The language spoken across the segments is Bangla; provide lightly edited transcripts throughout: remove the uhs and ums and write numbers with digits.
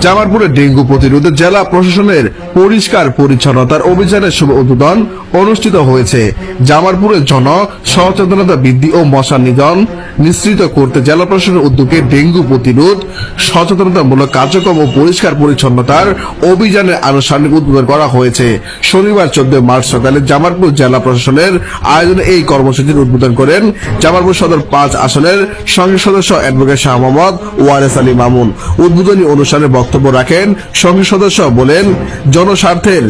জামালপুরে ডেঙ্গু প্রতিরোধে জেলা প্রশাসনের পরিষ্কার পরিচ্ছন্নতার অভিযানের শুভ উদ্বোধন অনুষ্ঠিত হয়েছে। জামালপুরের জন সচেতনতা বৃদ্ধি ও মশা নিধন নিশ্চিত করতে জেলা প্রশাসনের উদ্যোগে ডেঙ্গু প্রতিরোধ সচেতনতামূলক কার্যক্রম ও পরিষ্কার পরিচ্ছন্নতার অভিযানের আনুষ্ঠানিক উদ্বোধন করা হয়েছে। শনিবার 14 মার্চ সকালে জামালপুর জেলা প্রশাসনের আয়োজনে এই কর্মসূচির উদ্বোধন করেন জামালপুর সদর 5 আসনের সংসদ সদস্য অ্যাডভোকেট শাহ মোহাম্মদ ওয়ারেস আলী মামুন। উদ্বোধনী অনুষ্ঠানে বক্তব্য রাখেন সংসদ সদস্য বলেন, জনস্বার্থের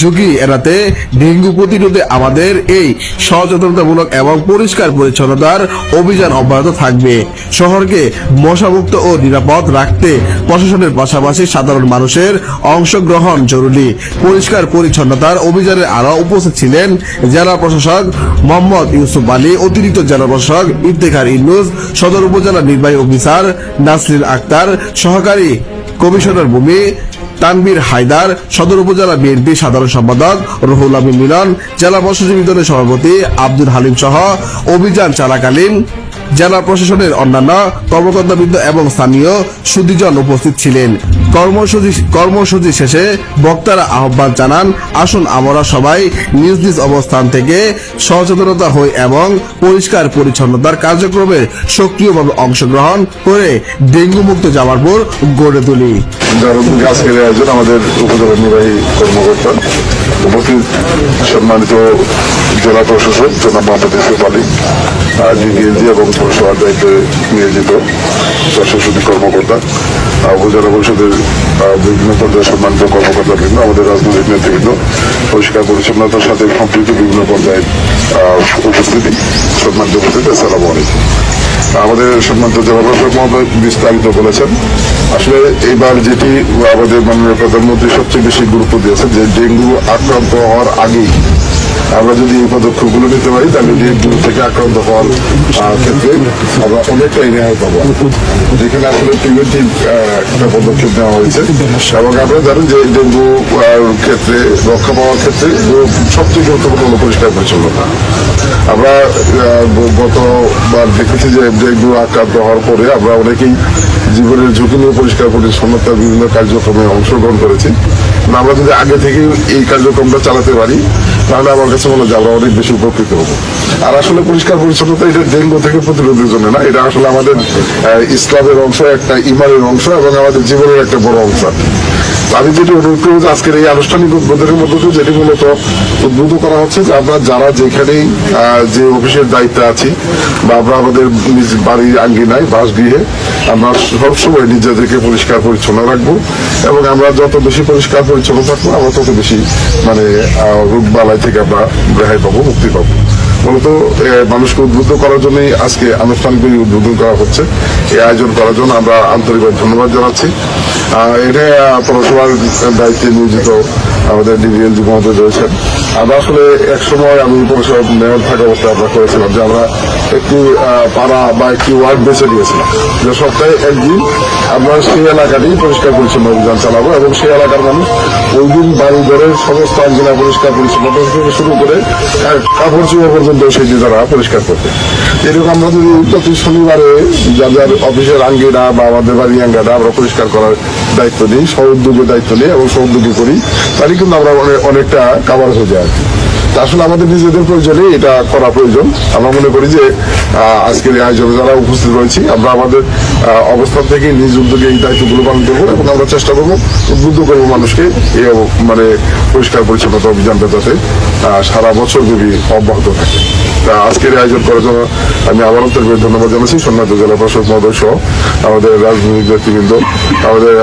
ঝুঁকি এড়াতে ডেঙ্গু প্রতিরোধে আমাদের এই সচেতনতামূলক এবং পরিষ্কার পরিচ্ছন্নতার অভিযান অব্যাহত থাকবে। শহরকে মশামুক্ত ও নিরাপদ রাখতে প্রশাসনের পাশাপাশি সাধারণ মানুষের অংশগ্রহণ জরুরি। পরিষ্কার পরিচ্ছন্নতার অভিযানে আরো উপস্থিত ছিলেন জেলা প্রশাসক মোহাম্মদ ইউসুফ আলী, অতিরিক্ত জেলা প্রশাসক ইফতেখার ইউনুস, সদর উপজেলা নির্বাহী অফিসার নাসরিন আক্তার, সহকারী কমিশনার ভূমি তানবীর হায়দার, সদর উপজেলা বিএনপি সাধারণ সম্পাদক রুহুল আমিন মিলন, জেলা মৎস্যজীবী দলের সভাপতি আব্দুল হালিম সহ অভিযান চলাকালীন জেলা প্রশাসনের অন্যান্য কর্মকর্তাবৃন্দ এবং স্থানীয় সুধীজন উপস্থিত ছিলেন। কর্মসূচি শেষে বক্তারা আহ্বান জানান, আসুন আমরা সবাই নিজ নিজ অবস্থান থেকে সচেতনতা হই এবং পরিষ্কার পরিচ্ছন্নতার কার্যক্রমে সক্রিয়ভাবে অংশগ্রহণ করে ডেঙ্গু মুক্ত জামালপুর গড়ে তুলি। আজকের আয়োজন আমাদের উপজেলা নির্বাহী কর্মকর্তা উপস্থিত সম্মানিত জেলা প্রশাসক জনাব মোহাম্মদ ইউসুফ আলী, ডিডিএলজি এবং পৌরসভার দায়িত্বে নিয়োজিত প্রশাসনিক কর্মকর্তা, উপজেলা পরিষদের বিভিন্ন পর্যায়ের সম্মানিত কর্মকর্তাবৃন্দ, আমাদের রাজনৈতিক নেতৃবৃন্দ, পরিষ্কার পরিচ্ছন্নতার সাথে সম্পৃক্ত বিভিন্ন পর্যায়ের উপস্থিতি, সম্মানিত উপস্থিতি, আসসালামু আলাইকুম। আমাদের সম্মানিত জেলা প্রশাসক মহোদয় বিস্তারিত বলেছেন। আসলে এইবার যেটি আমাদের মাননীয় প্রধানমন্ত্রী সবচেয়ে বেশি গুরুত্ব দিয়েছেন যে ডেঙ্গু আক্রান্ত হওয়ার আগেই আমরা যদি এই পদক্ষেপগুলো নিতে পারি তাহলে ডেঙ্গু থেকে আক্রান্ত হওয়ার ক্ষেত্রে আমরা অনেকটাই রেহাই পাবো, যেখানে আসলে প্রিভেন্টিভ একটা পদক্ষেপ নেওয়া হয়েছে। এবং আমরা জানেন যে ডেঙ্গু ক্ষেত্রে রক্ষা পাওয়ার ক্ষেত্রে সবচেয়ে গুরুত্বপূর্ণ হল পরিষ্কার পরিচ্ছন্নতা। আমরা গতবার দেখেছি যে ডেঙ্গু আক্রান্ত হওয়ার পরে আমরা অনেকেই জীবনের ঝুঁকি নিয়ে পরিষ্কার পরিচ্ছন্নতার বিভিন্ন কার্যক্রমে অংশগ্রহণ করেছি। আমরা যদি আগে থেকে এই কার্যক্রমটা চালাতে পারি তাহলে আমার কাছে মনে হয় যে আমরা অনেক বেশি উপকৃত হবো। আর আসলে পরিষ্কার পরিচ্ছন্নতা এটা ডেঙ্গু থেকে প্রতিরোধের জন্য না, এটা আসলে আমাদের ইসলামের অংশ, একটা ইমানের অংশ এবং আমাদের জীবনের একটা বড় অংশ। আমি যেটি অনুরোধ করবো যে আজকের এই আনুষ্ঠানিক উদ্বোধনের মধ্যে দিয়ে যেটি মূলত উদ্বুদ্ধ করা হচ্ছে যে আমরা যারা যেখানেই যে অফিসের দায়িত্বে আছি বা আমরা আমাদের নিজ বাড়ির আঙ্গিনায় বাসগৃহে আমরা সবসময় নিজেদেরকে পরিষ্কার পরিচ্ছন্ন রাখবো এবং আমরা যত বেশি পরিষ্কার পরিচ্ছন্ন থাকবো আমরা তত বেশি রোগ বালাই থেকে আমরা রেহাই পাবো, মুক্তি পাবো। মূলত মানুষকে উদ্বুদ্ধ করার জন্যই আজকে আনুষ্ঠানিক উদ্বোধন করা হচ্ছে। এই আয়োজন করার জন্য আমরা আন্তরিকভাবে ধন্যবাদ জানাচ্ছি। এটা পৌরসভার দায়িত্বে নিয়োজিত আমাদের ডিডিএলজি মহোদয় রয়েছেন। আমরা আসলে এক সময় আমি পৌরসভা মেয়র থাকা অবস্থায় আমরা করেছিলাম যে আমরা একটি পাড়া বা একটি ওয়ার্ড বেছে নিয়েছিলাম যে সপ্তাহে একদিন আমরা সেই এলাকাটি পরিষ্কার পরিচ্ছন্ন অভিযান চালাবো এবং সেই এলাকার মানুষ ওই দিন বাড়ি ঘরের সমস্ত আঙ্গিনা পরিষ্কার পরিচ্ছন্নতা থেকে শুরু করে কাপড় চোপড় পর্যন্ত সেই তারা পরিষ্কার করতে। এরকম আমরা যদি প্রতি শনিবারে যাদের অফিসের আঙ্গিনা বা আমাদের বাড়ির আঙ্গিনা আমরা পরিষ্কার করার দায়িত্ব নিই, সহোদ্যোগের দায়িত্ব নিই এবং সহোদ্যোগী করি, তারই কিন্তু আমরা অনেকটা কাভার হয়ে যায়। আসলে আমাদের নিজেদের প্রয়োজনে এটা করা প্রয়োজন। আমরা মনে করি যে আজকের এই আয়োজনে যারা উপস্থিত রয়েছি আমরা আমাদের অবস্থান থেকে নিজ উদ্যোগে এই দায়িত্বগুলো পালন করবো এবং আমরা চেষ্টা করবো উদ্বুদ্ধ করবো মানুষকে এই পরিষ্কার পরিচ্ছন্নতা অভিযানটা যাতে সারা বছর ব্যাপী অব্যাহত থাকে। তা আজকের আয়োজন করার জন্য আমি আবার অন্তর্গত ধন্যবাদ জানাচ্ছি সম্মানিত জেলা প্রশাসক মহোদয় সহ আমাদের রাজনৈতিক নেতৃবৃন্দ, আমাদের